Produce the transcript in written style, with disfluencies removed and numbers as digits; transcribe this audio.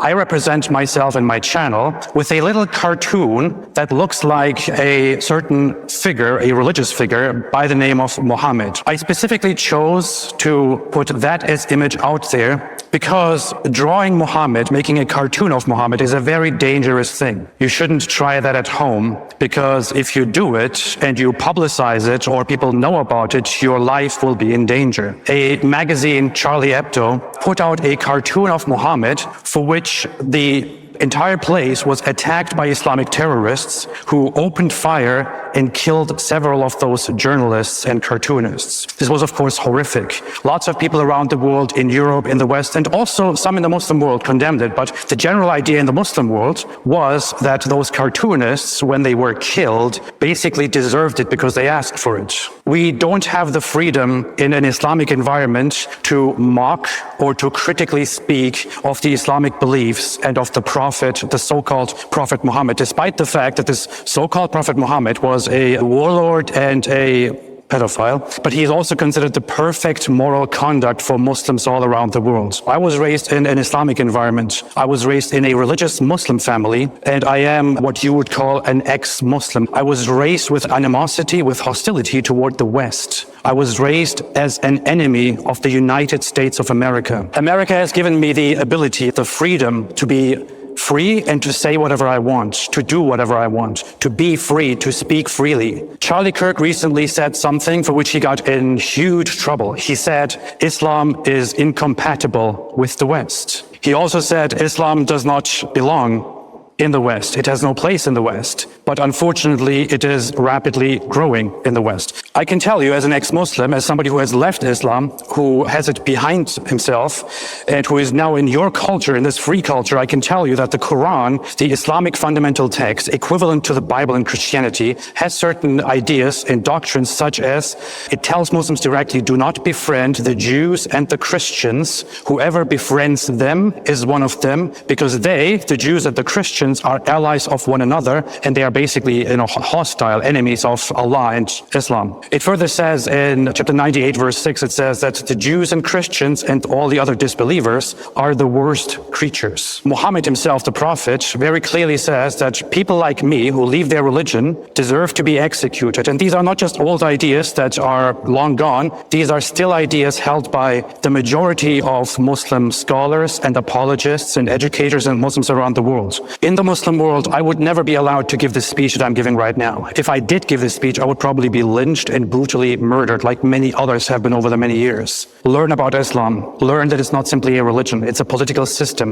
I represent myself and my channel with a little cartoon that looks like a certain figure, a religious figure by the name of Muhammad. I specifically chose to put that as image out there because drawing Muhammad, making a cartoon of Muhammad, is a very dangerous thing. You shouldn't try that at home, because if you do it and you publicize it or people know about it, your life will be in danger. A magazine, Charlie Hebdo, put out a cartoon of Muhammad for which the entire place was attacked by Islamic terrorists who opened fire and killed several of those journalists and cartoonists. This was, of course, horrific. Lots of people around the world, in Europe, in the West, and also some in the Muslim world condemned it. But the general idea in the Muslim world was that those cartoonists, when they were killed, basically deserved it because they asked for it. We don't have the freedom in an Islamic environment to mock or to critically speak of the Islamic beliefs and of the Prophet, the so-called Prophet Muhammad, despite the fact that this so-called Prophet Muhammad was a warlord and a pedophile, but he is also considered the perfect moral conduct for Muslims all around the world. I was raised in an Islamic environment. I was raised in a religious Muslim family, and I am what you would call an ex-Muslim. I was raised with animosity, with hostility toward the West. I was raised as an enemy of the United States of America. America has given me the ability, the freedom to be free and to say whatever I want, to do whatever I want, to be free, to speak freely. Charlie Kirk recently said something for which he got in huge trouble. He said Islam is incompatible with the West. He also said Islam does not belong in the West. It has no place in the West. But unfortunately, it is rapidly growing in the West. I can tell you, as an ex-Muslim, as somebody who has left Islam, who has it behind himself, and who is now in your culture, in this free culture, I can tell you that the Quran, the Islamic fundamental text, equivalent to the Bible in Christianity, has certain ideas and doctrines such as it tells Muslims directly, do not befriend the Jews and the Christians. Whoever befriends them is one of them, because they, the Jews and the Christians, are allies of one another, and they are basically, hostile enemies of Allah and Islam. It further says in chapter 98, verse 6, it says that the Jews and Christians and all the other disbelievers are the worst creatures. Muhammad himself, the Prophet, very clearly says that people like me who leave their religion deserve to be executed. And these are not just old ideas that are long gone. These are still ideas held by the majority of Muslim scholars and apologists and educators and Muslims around the world. In the Muslim world, I would never be allowed to give the speech that I'm giving right now. If I did give this speech, I would probably be lynched and brutally murdered like many others have been over the many years. Learn about Islam. Learn that it's not simply a religion, it's a political system.